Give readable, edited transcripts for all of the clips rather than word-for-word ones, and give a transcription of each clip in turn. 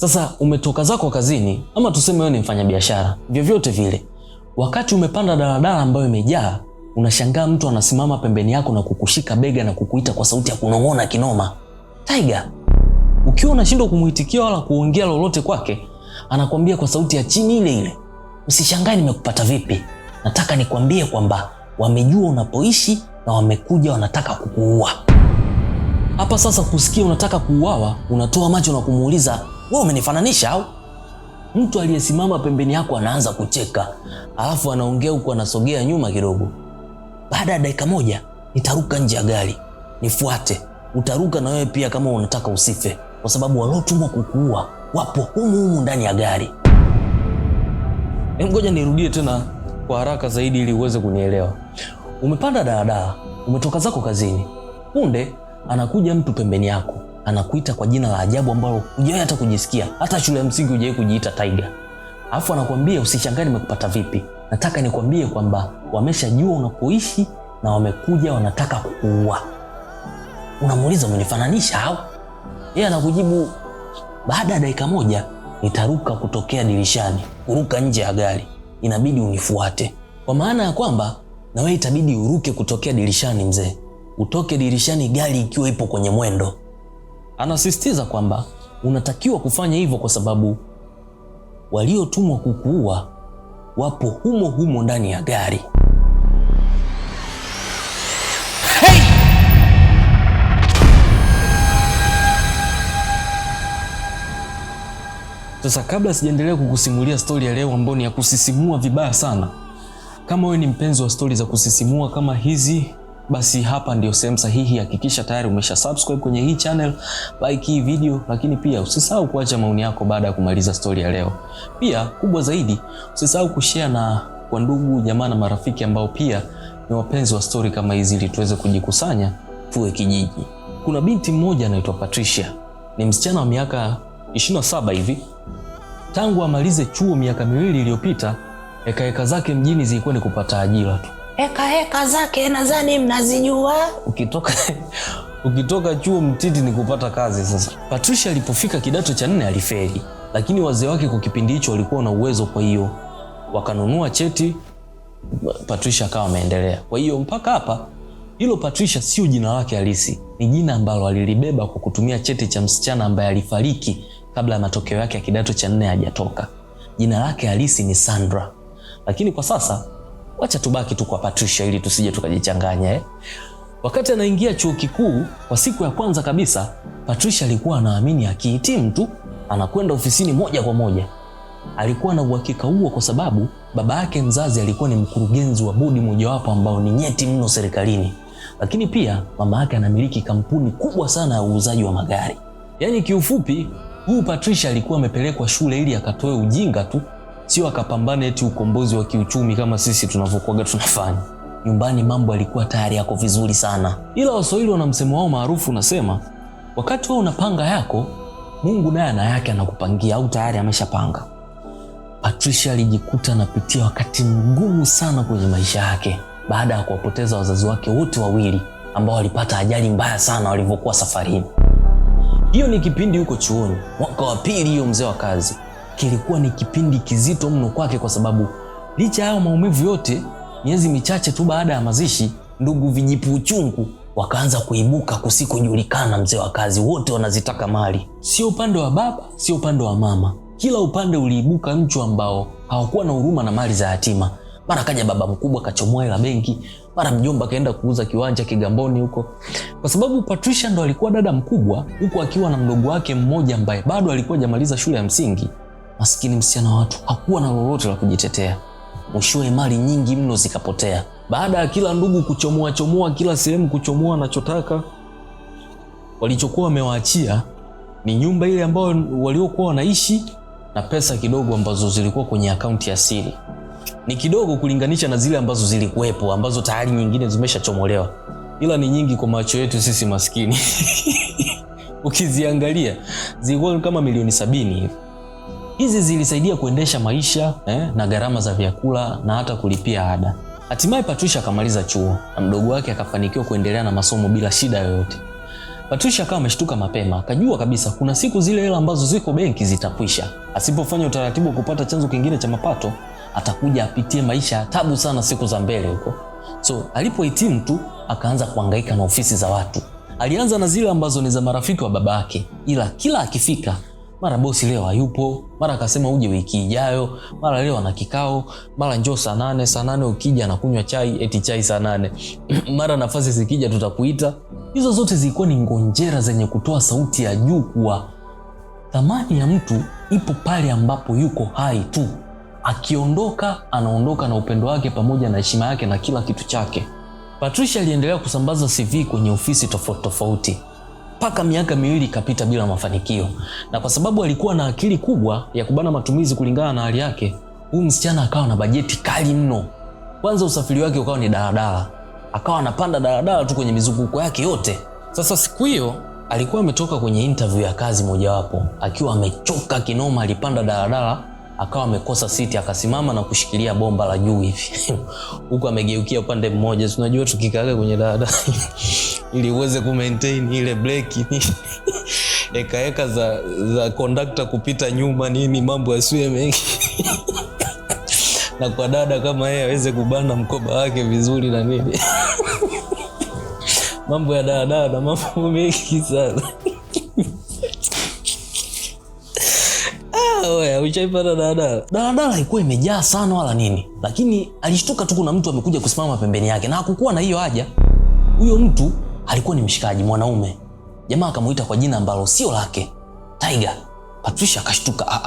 Sasa umetoka zako kazini, ama tuseme wewe ni mfanyabiashara, vyovyote vile. Wakati umepanda daladala ambayo imejaa, unashangaa mtu anasimama pembeni yako na kukushika bega na kukuita kwa sauti ya kunong'ona kinoma, Tiger. Ukiwa unashindwa kumuitikia wala kuongea lolote kwake, anakuambia kwa sauti ya chini ile ile, usishangae nimekupata vipi. Nataka nikwambie kwamba wamejua unapoishi na wamekuja wanataka kukuua. Hapa sasa kusikia unataka kuuawa, unatoa macho na kumuuliza, wewe umenifananisha au? Mtu aliyesimama pembeni yako anaanza kucheka, alafu anaongea huko anasogea nyuma kidogo. Baada ya dakika moja, nitaruka nje ya gari. Nifuate. Utaruka na wewe pia kama unataka usife, kwa sababu waliotumwa kukuua wapo humu ndani ya gari. Ngoja nirudie tena kwa haraka zaidi ili uweze kunielewa. Umepanda daladala, umetoka zako kazini. Punde anakuja mtu pembeni yako, anakuita kwa jina la ajabu ambalo hujawahi hata kujisikia. Hata shule ya msingi hujawahi kujiita Tiger. Alafu anakuambia usishangae nimekupata vipi. Nataka nikwambie kwamba wameshajua unapoishi na wamekuja wanataka kukuua. Unamuuliza umenifananisha au? Yeye anakujibu, baada ya dakika moja nitaruka kutokea dirishani, kuruka nje ya gari. Inabidi unifuate. Kwa maana ya kwamba na wewe itabidi uruke kutokea dirishani mzee. Utoke dirishani gari ikiwa ipo kwenye mwendo. Anasisitiza kwamba unatakiwa kufanya hivyo kwa sababu waliotumwa kukuua wapo humo ndani ya gari. Hey! Sasa kabla sijaendelea kukusimulia stori ya leo ambayo ni ya kusisimua vibaya sana, kama wewe ni mpenzi wa stori za kusisimua kama hizi, basi hapa ndio sehemu sahihi. Hakikisha tayari umesha subscribe kwenye hii channel, like hii video, lakini pia usisahau kuacha maoni yako baada ya kumaliza story ya leo. Pia kubwa zaidi, usisahau kushare na kwa ndugu, jamaa na marafiki ambao pia ni wapenzi wa story kama hizi ili tuweze kujikusanya tuwe kijiji. Kuna binti mmoja anaitwa Patricia. Ni msichana wa miaka 27 hivi. Tangu amalize chuo miaka 2 iliyopita, heka zake mjini zilikuwa ni kupata ajira tu. Heka zake nadhani mnazijua. Ukitoka chuo mtiti ni kupata kazi sasa. Patricia alipofika kidato cha 4 alifeli, lakini wazee wake kwa kipindi hicho walikuwa na uwezo, kwa hiyo wakanunua cheti. Patricia akawa ameendelea. Kwa hiyo mpaka hapa, hilo Patricia sio jina lake halisi, ni jina ambalo alilibeba kwa kutumia cheti cha msichana ambaye alifariki kabla ya matokeo yake ya kidato cha 4 hajatoka. Jina lake halisi ni Sandra. Lakini kwa sasa wacha tubaki tu kwa Patricia ili tusije tukajichanganya. Wakati anaingia chuo kikuu kwa siku ya kwanza kabisa, Patricia alikuwa anaamini akihitimu tu anakwenda ofisini moja kwa moja. Alikuwa na uhakika huo kwa sababu baba yake mzazi alikuwa ni mkurugenzi wa bodi mojawapo ambao ni nyeti mno serikalini. Lakini pia mama yake anamiliki kampuni kubwa sana ya uuzaji wa magari. Yaani kiufupi, huyu Patricia alikuwa amepelekwa shule ili akatoe ujinga tu, sio akapambane eti ukombozi wa kiuchumi kama sisi tunavyokuaga tunafanya. Nyumbani mambo alikuwa tayari yako vizuri sana. Ila Waswahili wana msemo wao maarufu unasema, wakati wewe unapanga yako, Mungu naye ana yake anakupangia, au tayari ameshapanga. Patricia alijikuta anapitia wakati mgumu sana kwenye maisha yake baada ya kuwapoteza wazazi wake wote wawili ambao walipata ajali mbaya sana walivyokuwa safarini. Hiyo ni kipindi huko chuoni, mwaka wa 2 hiyo mzee wa kazi. Kilikuwa ni kipindi kizito mno kwake kwa sababu licha ya maumivu yote, miezi michache tu baada ya mazishi, ndugu vijipu uchungu wakaanza kuibuka kusikojulikana. Mzee wa kazi wote wanazitaka mali, sio upande wa baba, sio upande wa mama. Kila upande uliibuka mchu ambao hawakuwa na huruma na mali za yatima. Mara kaja baba mkubwa kachomoa hela benki, mara mjomba kaenda kuuza kiwanja Kigamboni huko. Kwa sababu Patricia ndo alikuwa dada mkubwa, huko akiwa na mdogo wake mmoja ambaye bado alikuwa hajamaliza shule ya msingi. Maskini msichana wa watu hakuwa na lolote la kujitetea. Mwishowe mali nyingi mno zikapotea. Baada ya kila ndugu kuchomoa kila sehemu kuchomoa anachotaka, walichokuwa wamewaachia ni nyumba ile ambayo waliokuwa wanaishi na pesa kidogo ambazo zilikuwa kwenye akaunti ya siri. Ni kidogo kulinganisha na zile ambazo zilikuwepo, ambazo tayari nyingine zimeshachomolewa. Ila ni nyingi kwa macho yetu sisi maskini. Ukiziangalia zilikuwa kama milioni 70 hivi. Hizi zilisaidia kuendesha maisha na gharama za vyakula na hata kulipia ada. Hatimaye Patricia akamaliza chuo na mdogo wake akafanikiwa kuendelea na masomo bila shida yoyote. Patricia akawa ameshtuka mapema, akajua kabisa kuna siku zile hela ambazo ziko benki zitakwisha. Asipofanya utaratibu wa kupata chanzo kingine cha mapato, atakuja apitie maisha ya taabu sana siku za mbele huko. So alipohitimu tu akaanza kuhangaika na ofisi za watu. Alianza na zile ambazo ni za marafiki wa babake, ila kila akifika mara bosi leo hayupo, mara akasema uje wiki ijayo, mara leo ana kikao, mara njoo saa 8 ukija anakunywa chai, eti chai saa 8. Mara nafasi zikija tutakuita. Hizo zote zilikuwa ni ngonjera zenye kutoa sauti ya juu kuwa thamani ya mtu ipo pale ambapo yuko hai tu. Akiondoka, anaondoka na upendo wake pamoja na heshima yake na kila kitu chake. Patricia aliendelea kusambaza CV kwenye ofisi tofauti tofauti. Paka miaka 2 ikapita bila mafanikio. Na kwa sababu alikuwa na akili kubwa ya kubana matumizi kulingana na hali yake, huyu msichana akawa na bajeti kali mno. Kwanza usafiri wake ukawa ni daladala. Akawa anapanda daladala tu kwenye mizunguko yake yote. Sasa siku hiyo alikuwa ametoka kwenye interview ya kazi mojawapo. Akiwa amechoka kinoma, alipanda daladala, akawa amekosa siti, akasimama na kushikilia bomba la juu hivi. Huko amegeukia upande mmoja. Unajua tukikaaga kwenye daladala ili uweze kumaintain ile breki eka za conductor kupita nyuma nini, mambo yasiwe mengi. Na kwa dada kama yeye aweze kubana mkoba wake vizuri na nini. Mambo ya dada na mambo mengi sana. Oya, uchaipata dada. Dada haikuwa imejaa sana wala nini, lakini alishtuka tu kuna mtu amekuja kusimama pembeni yake na hakukuwa na hiyo haja. Huyo mtu alikuwa ni mshikaji mwanaume. Jamaa akamuita kwa jina ambalo sio lake, Tiger. Patricia akashtuka.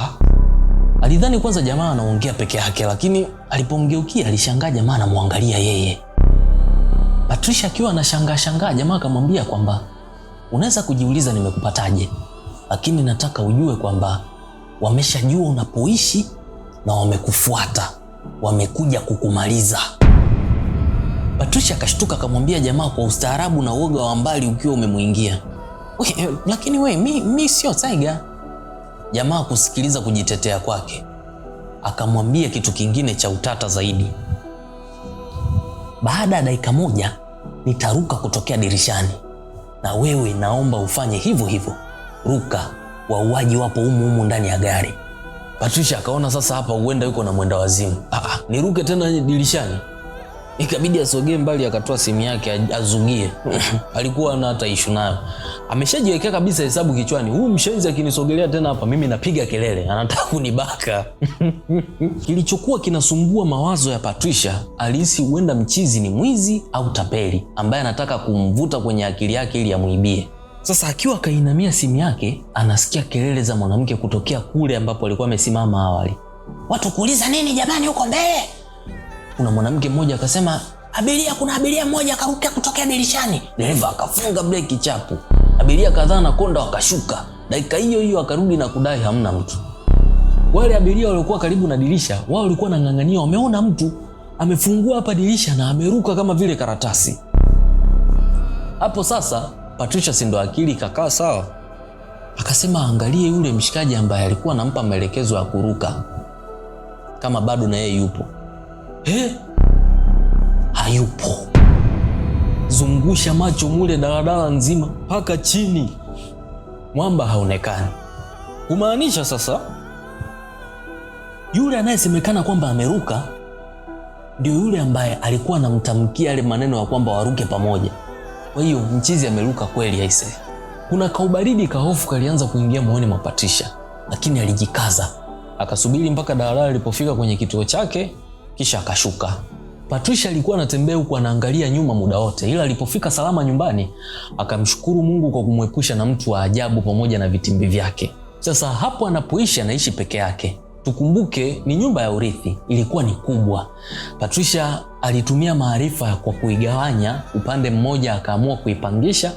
Alidhani kwanza jamaa anaongea peke yake, lakini alipomgeukia alishangaa jamaa anamwangalia yeye. Patricia akiwa anashangaa, jamaa akamwambia kwamba unaweza kujiuliza nimekupataje, lakini nataka ujue kwamba wameshajua unapoishi na wamekufuata, wamekuja kukumaliza. Patricia akashtuka akamwambia jamaa kwa ustaarabu na uoga wa mbali ukiwa umemuingia, lakini mimi sio Tiger. Jamaa kusikiliza kujitetea kwake, akamwambia kitu kingine cha utata zaidi. Baada ya dakika 1 nitaruka kutokea dirishani, na wewe naomba ufanye hivyo hivyo. Ruka, wauaji wapo humu ndani ya gari. Patricia akaona sasa hapa huenda yuko na mwenda wazimu. Niruke tena dirishani? Ikabidi asogee mbali, akatoa simu yake azugie. Alikuwa na hata issue nayo. Ameshajiwekea kabisa hesabu kichwani, huyu mshenzi akinisogelea tena hapa mimi napiga kelele, anataka kunibaka. Kilichokuwa kinasumbua mawazo ya Patricia, alihisi huenda mchizi ni mwizi au tapeli ambaye anataka kumvuta kwenye akili yake ili amuibie. Sasa akiwa kainamia simu yake, anasikia kelele za mwanamke kutokea kule ambapo alikuwa amesimama awali. Watu kuuliza nini jamani huko mbele? Kuna mwanamke mmoja akasema, kuna abiria mmoja akaruka kutokea dirishani. Dereva akafunga breki chapu. Abiria kadhaa na konda wakashuka. Dakika hiyo akarudi na kudai hamna mtu. Wale abiria waliokuwa karibu na dirisha, wao walikuwa wanang'ang'ania wameona mtu amefungua hapa dirisha na ameruka kama vile karatasi. Hapo sasa Patricia sindo akili kakaa sawa. Akasema angalie yule mshikaji ambaye alikuwa anampa maelekezo ya kuruka, kama bado na yeye yupo. Hayupo. Zungusha macho mule daladala nzima mpaka chini, mwamba haonekani. Kumaanisha sasa yule anayesemekana kwamba ameruka ndio yule ambaye alikuwa anamtamkia yale maneno ya kwamba waruke pamoja. Kwa hiyo mchizi ameruka kweli aise. Kuna kaubaridi kahofu kalianza kuingia moyoni mwa Patricia, lakini alijikaza. Akasubiri mpaka daladala lilipofika kwenye kituo chake, kisha akashuka. Patricia alikuwa anatembea huku anaangalia nyuma muda wote, ila alipofika salama nyumbani, akamshukuru Mungu kwa kumwepusha na mtu wa ajabu pamoja na vitimbi vyake. Sasa hapo anapoishi anaishi peke yake. Tukumbuke ni nyumba ya urithi, ilikuwa ni kubwa. Patricia alitumia maarifa kwa kuigawanya, upande mmoja akaamua kuipangisha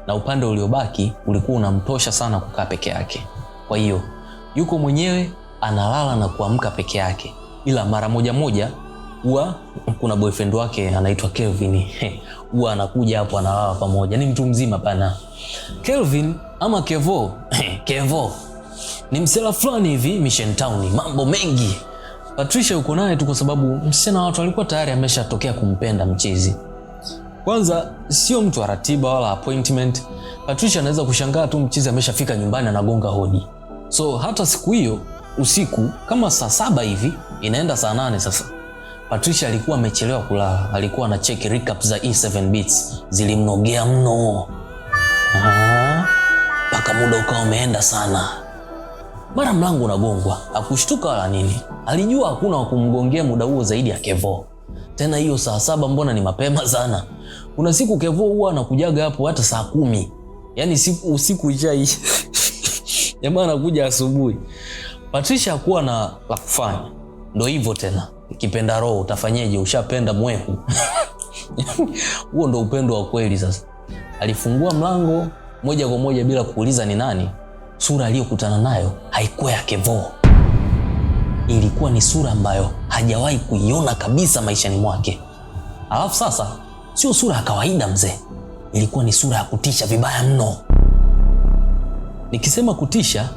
na upande uliobaki ulikuwa unamtosha sana kukaa peke yake. Kwa hiyo yuko mwenyewe, analala na kuamka peke yake. Ila mara moja huwa kuna boyfriend wake anaitwa Kelvin. Huwa anakuja hapo analala pamoja. Ni mtu mzima pana. Kelvin ama Kevo. Kevo ni msela fulani hivi Mission Town, mambo mengi. Patricia yuko naye tu kwa sababu msichana watu alikuwa tayari ameshatokea kumpenda mchizi. Kwanza sio mtu wa ratiba wala appointment. Patricia anaweza kushangaa tu mchizi ameshafika nyumbani anagonga hodi. So hata siku hiyo usiku kama saa 7 hivi inaenda saa 8 sasa, Patricia alikuwa amechelewa kulala. Alikuwa na check recap za E7 Beats, zilimnogea mno. Paka muda ukawa umeenda sana. Mara mlango unagongwa, hakushtuka wala nini. Alijua hakuna wa kumgongea muda huo zaidi ya Kevo. Tena hiyo saa 7 mbona ni mapema sana. Kuna siku Kevo huwa anakujaga hapo hata saa 10. Yaani usiku ishaisha. Jamaa anakuja asubuhi. Patricia hakuwa na la kufanya. Ndio hivyo tena. Kipenda roho utafanyeje, ushapenda mwehu. Huo ndio upendo wa kweli sasa. Alifungua mlango moja kwa moja bila kuuliza ni nani. Sura aliyokutana nayo haikuwa ya Kevo. Ilikuwa ni sura ambayo hajawahi kuiona kabisa maishani mwake. Alafu sasa sio sura ya kawaida mzee. Ilikuwa ni sura ya kutisha vibaya mno. Nikisema kutisha,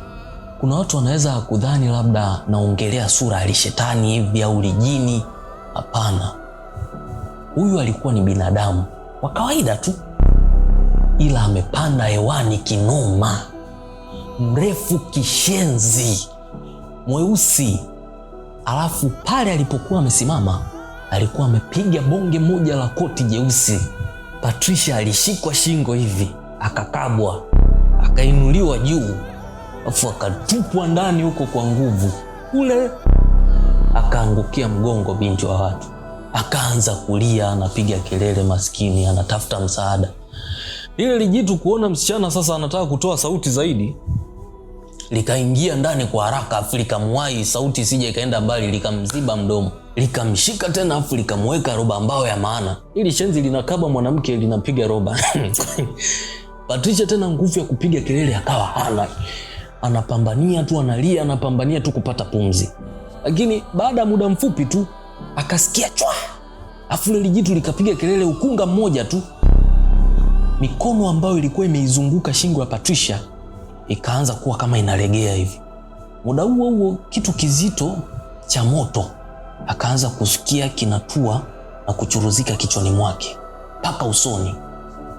kuna watu wanaweza kudhani labda naongelea sura ya shetani hivi au jini. Hapana. Huyu alikuwa ni binadamu wa kawaida tu, ila amepanda hewani kinoma. Mrefu kishenzi, mweusi. Alafu pale alipokuwa amesimama alikuwa amepiga bonge moja la koti jeusi. Patricia alishikwa shingo hivi, akakabwa, akainuliwa juu, afu akatupwa ndani huko kwa nguvu. Kule akaangukia mgongo binti wa watu. Akaanza kulia, anapiga kelele, maskini anatafuta msaada. Ile lijitu kuona msichana sasa anataka kutoa sauti zaidi, likaingia ndani kwa haraka, afu likamwahi sauti isije ikaenda mbali, likamziba mdomo. Likamshika tena, afu likamweka roba ambao ya maana. Ili shenzi linakaba mwanamke linapiga roba. Patricia tena nguvu ya kupiga kelele akawa hana. Anapambania tu, analia, anapambania tu kupata pumzi. Lakini baada ya muda mfupi tu akasikia chwa. Afu ile jitu likapiga kelele ukunga mmoja tu. Mikono ambayo ilikuwa imeizunguka shingo ya Patricia ikaanza kuwa kama inalegea hivi. Muda huo huo kitu kizito cha moto akaanza kusikia kinatua na kuchuruzika kichwani mwake mpaka usoni.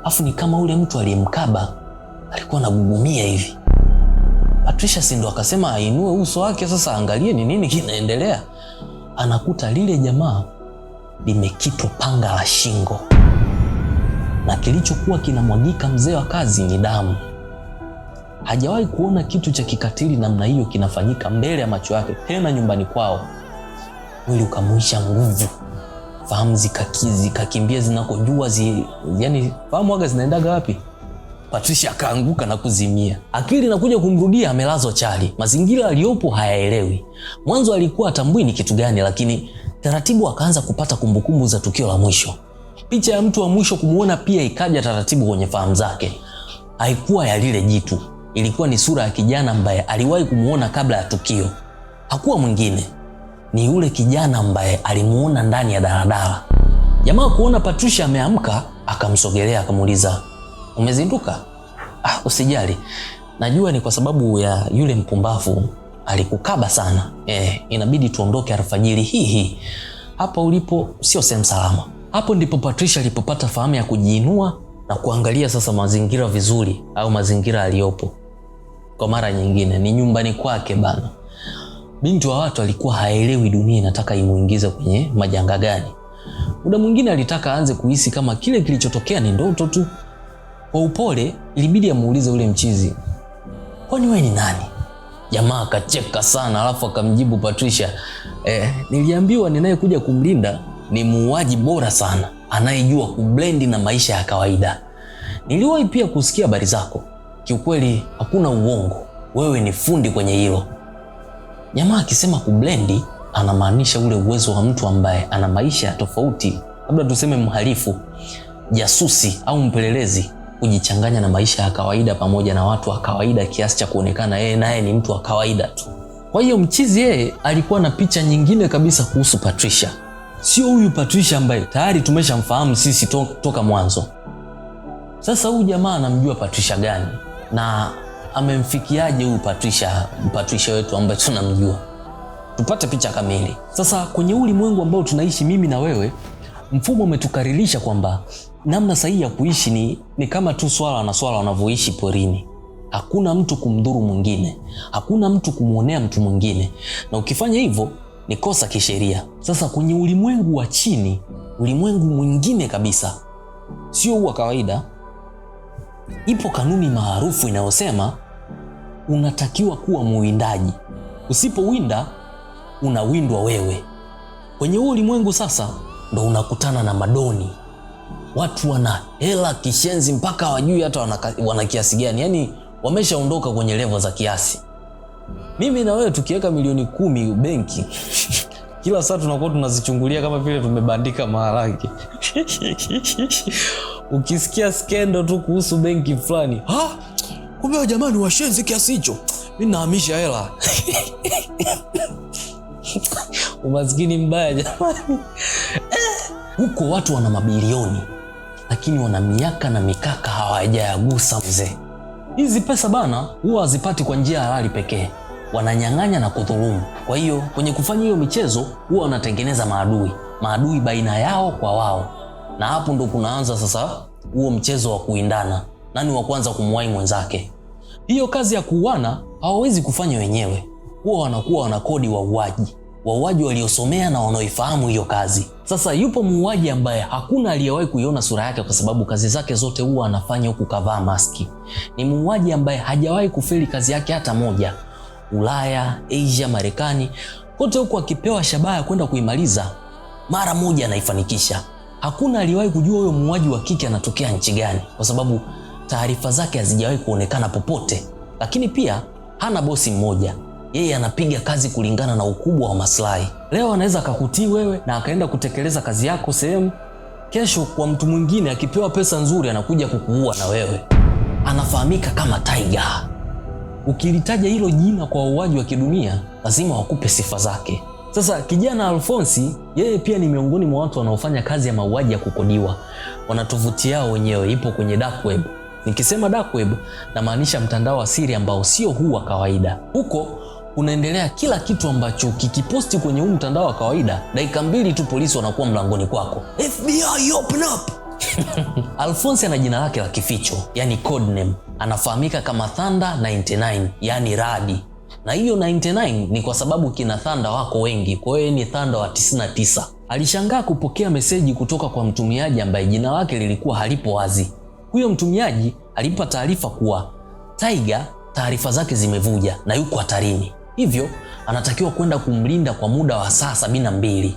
Afu ni kama ule mtu aliyemkaba alikuwa anagugumia hivi. Patricia si ndo akasema ainue uso wake sasa angalie ni nini kinaendelea. Anakuta lile jamaa limekitwa panga la shingo, na kilichokuwa kinamwagika mzee wa kazi ni damu. Hajawahi kuona kitu cha kikatili namna hiyo kinafanyika mbele ya macho yake, tena nyumbani kwao. Mwili ukamuisha nguvu, fahamu zikakimbia zinakojua yani fahamu waga zinaendaga wapi. Patricia akaanguka na kuzimia. Akili inakuja kumrudia, amelazwa chali. Mazingira aliyopo hayaelewi. Mwanzo alikuwa atambui ni kitu gani, lakini taratibu akaanza kupata kumbukumbu za tukio la mwisho. Picha ya mtu wa mwisho kumuona pia ikaja taratibu kwenye fahamu zake. Haikuwa ya lile jitu. Ilikuwa ni sura ya kijana ambaye aliwahi kumuona kabla ya tukio. Hakuwa mwingine, ni yule kijana ambaye alimuona ndani ya daladala. Jamaa kuona Patricia ameamka, akamsogelea akamuuliza, "Umezinduka?" Usijali. Najua ni kwa sababu ya yule mpumbavu alikukaba sana. Inabidi tuondoke alfajiri hii. Hapa ulipo sio sehemu salama." Hapo ndipo Patricia alipopata fahamu ya kujiinua na kuangalia sasa mazingira vizuri, au mazingira aliyopo. Kwa mara nyingine ni nyumbani kwake bana. Binti wa watu alikuwa haelewi dunia inataka imuingize kwenye majanga gani. Muda mwingine alitaka aanze kuhisi kama kile kilichotokea ni ndoto tu. Kwa upole ilibidi amuulize ule mchizi, "Kwani wewe ni nani?" Jamaa akacheka sana, alafu akamjibu Patricia, "Niliambiwa ninayekuja kumlinda ni muuaji bora sana, anayejua kublendi na maisha ya kawaida. Niliwahi pia kusikia habari zako. Kiukweli hakuna uongo, wewe ni fundi kwenye hilo." Jamaa akisema kublendi anamaanisha ule uwezo wa mtu ambaye ana maisha tofauti, labda tuseme mhalifu, jasusi au mpelelezi, kujichanganya na maisha ya kawaida pamoja na watu wa kawaida kiasi cha kuonekana yeye naye ni mtu wa kawaida tu. Kwa hiyo mchizi yeye alikuwa na picha nyingine kabisa kuhusu Patricia. Sio huyu Patricia ambaye tayari tumeshamfahamu sisi toka mwanzo. Sasa huyu jamaa anamjua Patricia gani na amemfikiaje huyu Patricia wetu ambaye tunamjua? Tupate picha kamili. Sasa kwenye ulimwengu ambao tunaishi mimi na wewe, mfumo umetukaririsha kwamba namna sahihi ya kuishi ni kama tu swala na swala wanavyoishi porini. Hakuna mtu kumdhuru mwingine, hakuna mtu kumuonea mtu mwingine, na ukifanya hivyo ni kosa kisheria. Sasa kwenye ulimwengu wa chini, ulimwengu mwingine kabisa, sio wa kawaida, ipo kanuni maarufu inayosema unatakiwa kuwa muwindaji. Usipowinda unawindwa wewe. Kwenye huu ulimwengu sasa ndo unakutana na madoni. Watu wana hela kishenzi mpaka hawajui hata wana kiasi gani. Yaani wameshaondoka kwenye level za kiasi. Mimi na wewe tukiweka milioni 10 benki kila saa tunakuwa tunazichungulia kama vile tumebandika maharage. Ukisikia skendo tu kuhusu benki fulani, kumbe jamani washenzi kiasi hicho, mimi nahamisha hela. Umaskini mbaya jamani. Huko watu wana mabilioni, lakini wana miaka na mikaka hawajayagusa mzee. Hizi pesa bana huwa hazipati kwa njia halali pekee. Wananyang'anya na kudhulumu. Kwa hiyo kwenye kufanya hiyo michezo huwa wanatengeneza maadui baina yao kwa wao. Na hapo ndo kunaanza sasa huo mchezo wa kuindana. Nani wa kwanza kumwahi mwenzake? Hiyo kazi ya kuuana hawawezi kufanya wenyewe. Huwa wanakuwa wanakodi wauaji waliosomea na wanaoifahamu hiyo kazi. Sasa yupo muuaji ambaye hakuna aliyewahi kuiona sura yake kwa sababu kazi zake zote huwa anafanya huku kavaa maski. Ni muuaji ambaye hajawahi kufeli kazi yake hata moja. Ulaya, Asia, Marekani, kote huko akipewa shabaha kwenda kuimaliza, mara moja anaifanikisha. Hakuna aliyewahi kujua huyo muuaji wa kike anatokea nchi gani kwa sababu taarifa zake hazijawahi kuonekana popote. Lakini pia hana bosi mmoja. Yeye anapiga kazi kulingana na ukubwa wa maslahi. Leo anaweza akakutii wewe na akaenda kutekeleza kazi yako sehemu. Kesho kwa mtu mwingine akipewa pesa nzuri anakuja kukuua na wewe. Anafahamika kama Tiger. Ukilitaja hilo jina kwa wauaji wa kidunia, lazima wakupe sifa zake. Sasa kijana Alphonse, yeye pia ni miongoni mwa watu wanaofanya kazi ya mauaji ya kukodiwa. Wana tovuti yao wenyewe, ipo kwenye dark web. Nikisema dark web, namaanisha mtandao wa siri ambao sio huu wa kawaida. Huko unaendelea kila kitu ambacho kikiposti kwenye huu mtandao wa kawaida, dakika 2 tu polisi wanakuwa mlangoni kwako. FBI open up. Alphonse ana jina lake la kificho, yani code name. Anafahamika kama Thunder 99, yani radi. Na hiyo 99 ni kwa sababu kina Thunder wako wengi, kwa hiyo ni Thunder wa 99. Alishangaa kupokea meseji kutoka kwa mtumiaji ambaye jina lake lilikuwa halipo wazi. Huyo mtumiaji alipa taarifa kuwa Tiger taarifa zake zimevuja na yuko hatarini. Hivyo anatakiwa kwenda kumlinda kwa muda wa saa 72.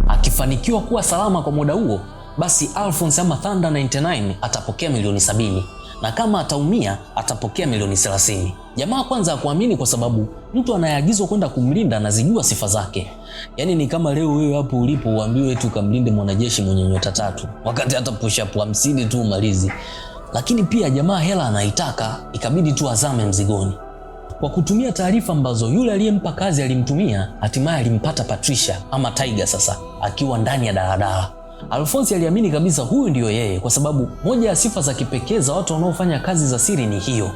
Akifanikiwa kuwa salama kwa muda huo, basi Alphonse ama Thunder 99 atapokea milioni 70. Na kama ataumia atapokea milioni 30. Jamaa kwanza hakuamini kwa sababu mtu anayeagizwa kwenda kumlinda anazijua sifa zake. Yaani ni kama leo wewe hapo ulipo uambiwe tu kamlinde mwanajeshi mwenye nyota 3, wakati hata push up 50 tu umalizi. Lakini pia jamaa hela anaitaka, ikabidi tu azame mzigoni. Kwa kutumia taarifa ambazo yule aliyempa kazi alimtumia, hatimaye alimpata Patricia ama Tiger sasa akiwa ndani ya daladala. Alphonse aliamini kabisa huyu ndio yeye kwa sababu moja ya sifa za kipekee za watu wanaofanya kazi za siri ni hiyo.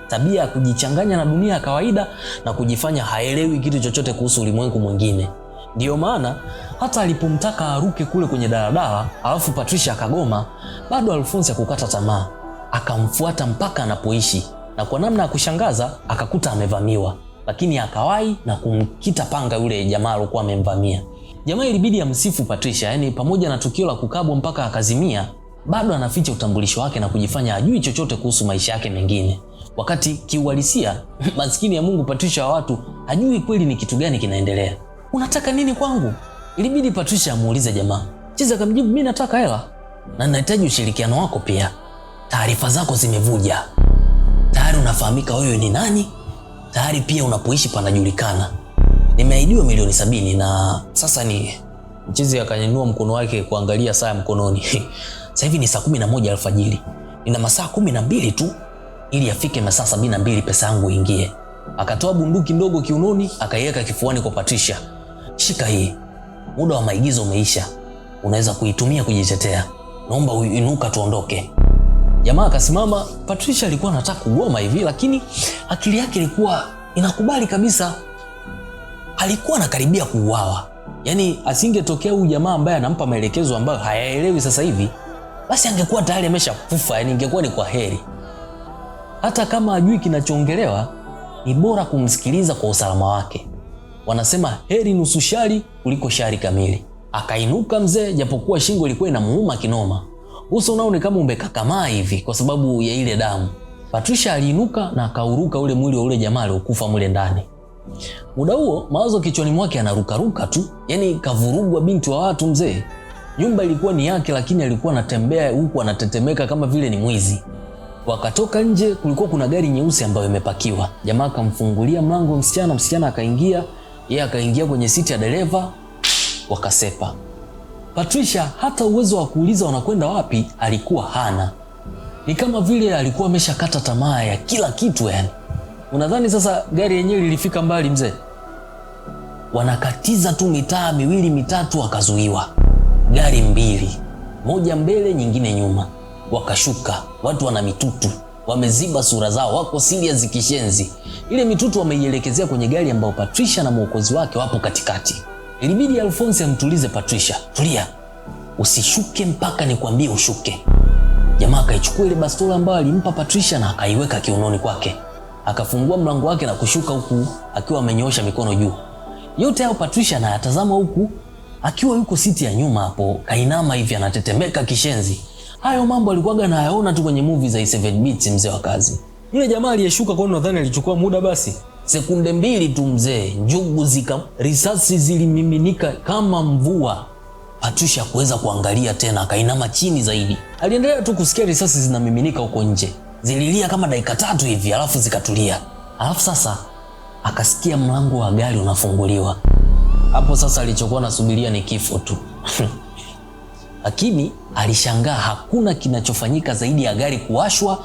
Tabia ya kujichanganya na dunia ya kawaida na kujifanya haelewi kitu chochote kuhusu ulimwengu mwingine. Ndiyo maana hata alipomtaka aruke kule kwenye daladala, alafu Patricia akagoma, bado Alphonse hakukata tamaa. Akamfuata mpaka anapoishi. Na kwa namna ya kushangaza akakuta amevamiwa, lakini akawahi na kumkita panga yule jamaa alikuwa amemvamia. Jamaa ilibidi amsifu Patricia, yani pamoja na tukio la kukabwa mpaka akazimia, bado anaficha utambulisho wake na kujifanya hajui chochote kuhusu maisha yake mengine. Wakati kiuhalisia, maskini ya Mungu Patricia wa watu hajui kweli ni kitu gani kinaendelea. Unataka nini kwangu? Ilibidi Patricia amuulize jamaa. Chiza akamjibu, mimi nataka hela na ninahitaji ushirikiano wako pia. Taarifa zako zimevuja. Tayari unafahamika wewe ni nani? Tayari pia unapoishi panajulikana. Nimeahidiwa milioni 70 na sasa ni Mchizi akanyanyua mkono wake kuangalia saa ya mkononi. Sasa hivi ni saa 11 alfajiri. Nina masaa 12 tu ili afike masaa 72 pesa yangu ingie. Akatoa bunduki ndogo kiunoni, akaiweka kifuani kwa Patricia. Shika hii. Muda wa maigizo umeisha. Unaweza kuitumia kujitetea. Naomba uinuka tuondoke. Jamaa akasimama. Patricia alikuwa anataka kugoma hivi, lakini akili yake ilikuwa inakubali kabisa. Alikuwa anakaribia kuuawa. Yaani asingetokea huyu jamaa ambaye anampa maelekezo ambayo hayaelewi sasa hivi, basi angekuwa tayari ameshakufa, yani ingekuwa ni kwa heri. Hata kama ajui kinachoongelewa, ni bora kumsikiliza kwa usalama wake. Wanasema heri nusu shari kuliko shari kamili. Akainuka mzee, japokuwa shingo ilikuwa inamuuma kinoma. Uso nao ni kama umekakamaa hivi kwa sababu ya ile damu. Patricia aliinuka na akauruka ule mwili wa ule jamaa aliokufa mule ndani. Muda huo mawazo kichwani mwake anarukaruka tu, yani kavurugwa binti wa watu mzee. Nyumba ilikuwa ni yake, lakini alikuwa anatembea huku anatetemeka kama vile ni mwizi. Wakatoka nje, kulikuwa kuna gari nyeusi ambayo imepakiwa. Jamaa akamfungulia mlango msichana akaingia, yeye akaingia kwenye siti ya dereva, wakasepa. Patricia hata uwezo wa kuuliza wanakwenda wapi alikuwa hana. Ni kama vile alikuwa ameshakata tamaa ya kila kitu yani. Unadhani sasa gari yenyewe lilifika mbali mzee? Wanakatiza tu mitaa miwili mitatu wakazuiwa. Gari mbili, moja mbele nyingine nyuma. Wakashuka, watu wana mitutu, wameziba sura zao, wako serious kishenzi. Ile mitutu wameielekezea kwenye gari ambao Patricia na mwokozi wake wapo katikati. Ilibidi Alphonse amtulize Patricia. Tulia, usishuke mpaka nikwambie ushuke. Jamaa akaichukua ile bastola ambayo alimpa Patricia na akaiweka kiunoni kwake. Akafungua mlango wake na kushuka huku akiwa amenyoosha mikono juu. Yote hao Patricia anayatazama huku akiwa yuko siti ya nyuma hapo, kainama hivi anatetemeka kishenzi. Hayo mambo alikuwaga anayaona tu kwenye movie za 7 Beats mzee wa kazi. Yule jamaa aliyeshuka kwa nadhani alichukua muda basi. Sekunde mbili tu mzee, njugu risasi zilimiminika kama mvua. Patricia kuweza kuangalia tena, akainama chini zaidi. Aliendelea tu kusikia risasi zinamiminika huko nje. Zililia kama dakika 3 hivi alafu zikatulia. Alafu sasa akasikia mlango wa gari unafunguliwa. Hapo sasa alichokuwa nasubiria ni kifo tu. Lakini alishangaa hakuna kinachofanyika zaidi ya gari kuwashwa,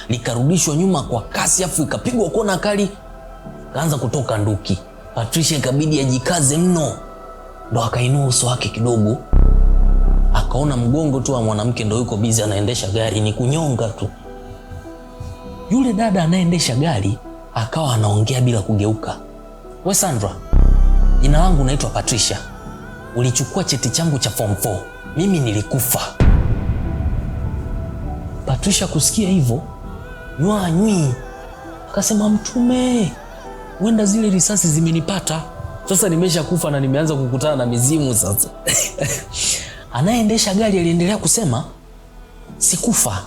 likarudishwa nyuma kwa kasi afu ikapigwa kona kali, kaanza kutoka nduki. Patricia ikabidi ajikaze mno. Ndo akainua uso wake kidogo. Akaona mgongo tu wa mwanamke ndo yuko busy anaendesha gari, ni kunyonga tu. Yule dada anaendesha gari akawa anaongea bila kugeuka. We Sandra, jina langu naitwa Patricia. Ulichukua cheti changu cha form 4. Mimi nilikufa. Patricia kusikia hivyo, nywi. Akasema mtume, wenda zile risasi zimenipata. Sasa nimesha kufa na nimeanza kukutana na mizimu sasa. Anayeendesha gari aliendelea kusema, sikufa.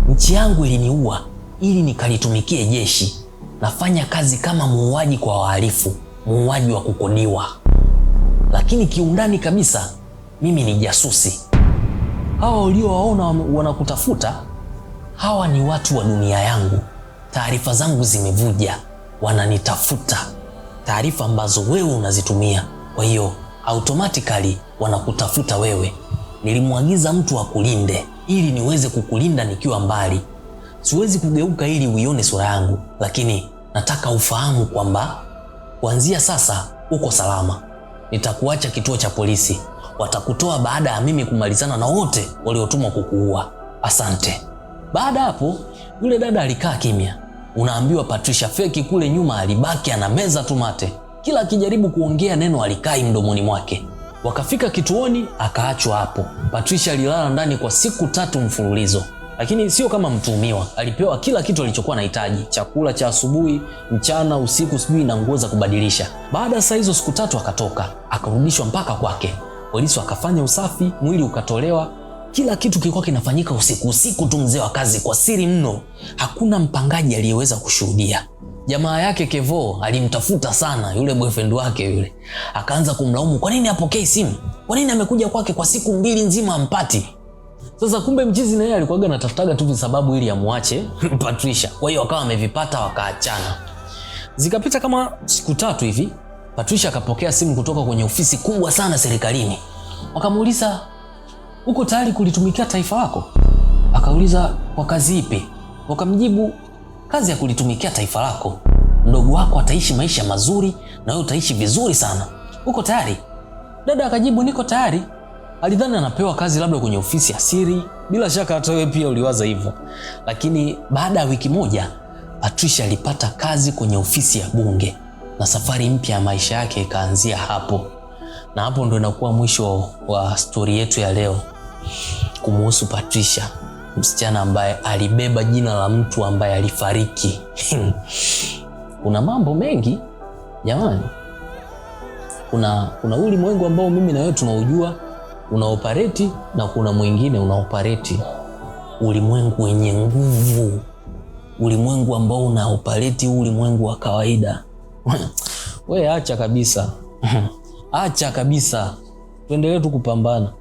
Nchi yangu iliniua ili nikalitumikie jeshi. Nafanya kazi kama muuaji kwa wahalifu, muuaji wa kukodiwa. Lakini kiundani kabisa, mimi ni jasusi. Hawa uliowaona wanakutafuta, hawa ni watu wa dunia yangu. Taarifa zangu zimevuja, wananitafuta. Taarifa ambazo wewe unazitumia. Kwa hiyo automatically wanakutafuta wewe. Nilimwagiza mtu akulinde ili niweze kukulinda nikiwa mbali. Siwezi kugeuka ili uione sura yangu, lakini nataka ufahamu kwamba kuanzia sasa uko salama. Nitakuacha kituo cha polisi. Watakutoa baada ya mimi kumalizana na wote waliotumwa kukuua. Asante. Baada hapo, yule dada alikaa kimya. Unaambiwa Patricia feki kule nyuma alibaki anameza tu mate. Kila akijaribu kuongea neno alikai mdomoni mwake. Wakafika kituoni, akaachwa hapo. Patricia alilala ndani kwa siku 3 mfululizo. Lakini sio kama mtuhumiwa, alipewa kila kitu alichokuwa anahitaji, chakula cha asubuhi, mchana, usiku, sijui na nguo za kubadilisha. Baada ya saa hizo siku 3 akatoka, akarudishwa mpaka kwake. Polisi wakafanya usafi, mwili ukatolewa. Kila kitu kilikuwa kinafanyika usiku tu mzee wa kazi, kwa siri mno. Hakuna mpangaji aliyeweza kushuhudia. Jamaa yake Kevo alimtafuta sana yule boyfriend wake yule. Akaanza kumlaumu, kwa nini hapokei simu? Kwa nini amekuja kwake kwa siku 2 nzima hampati? Sasa kumbe mchizi na yeye alikuwa anatafutaga tu sababu ili amuache Patricia. Kwa hiyo akawa amevipata wakaachana. Zikapita kama siku 3 hivi, Patricia akapokea simu kutoka kwenye ofisi kubwa sana serikalini. Wakamuuliza, uko tayari kulitumikia taifa lako? Akauliza, kwa kazi ipi? Wakamjibu, kazi ya kulitumikia taifa lako. Mdogo wako ataishi maisha mazuri na wewe utaishi vizuri sana. Uko tayari? Dada akajibu, niko tayari. Alidhani anapewa kazi labda kwenye ofisi ya siri. Bila shaka hata wewe pia uliwaza hivyo. Lakini baada ya wiki moja, Patricia alipata kazi kwenye ofisi ya bunge. Na safari mpya ya maisha yake ikaanzia hapo. Na hapo ndo inakuwa mwisho wa story yetu ya leo. kumuhusu Patricia, msichana ambaye alibeba jina la mtu ambaye alifariki. Kuna mambo mengi jamani. Kuna ulimwengu ambao mimi na wewe tunaujua unaoperate, na kuna mwingine unaoperate ulimwengu wenye nguvu, ulimwengu ambao unaoperate ulimwengu wa kawaida. Wewe acha kabisa. Acha kabisa. Tuendelee tu kupambana.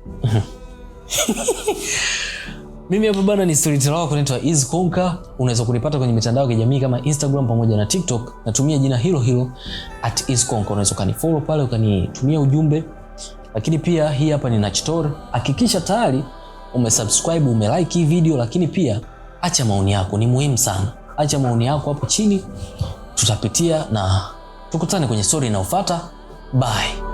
Mimi hapa bana ni storyteller wako naitwa Easy Konka. Unaweza kunipata kwenye mitandao ya kijamii kama Instagram pamoja na TikTok. Natumia jina hilo hilo @Easy Konka. Unaweza kanifollow pale ukanitumia ujumbe. Lakini pia hii hapa ni Nachtor. Hakikisha tayari umesubscribe, umelike hii video, lakini pia acha maoni yako, ni muhimu sana. Acha maoni yako hapo chini. Tutapitia na tukutane kwenye story inayofuata. Bye.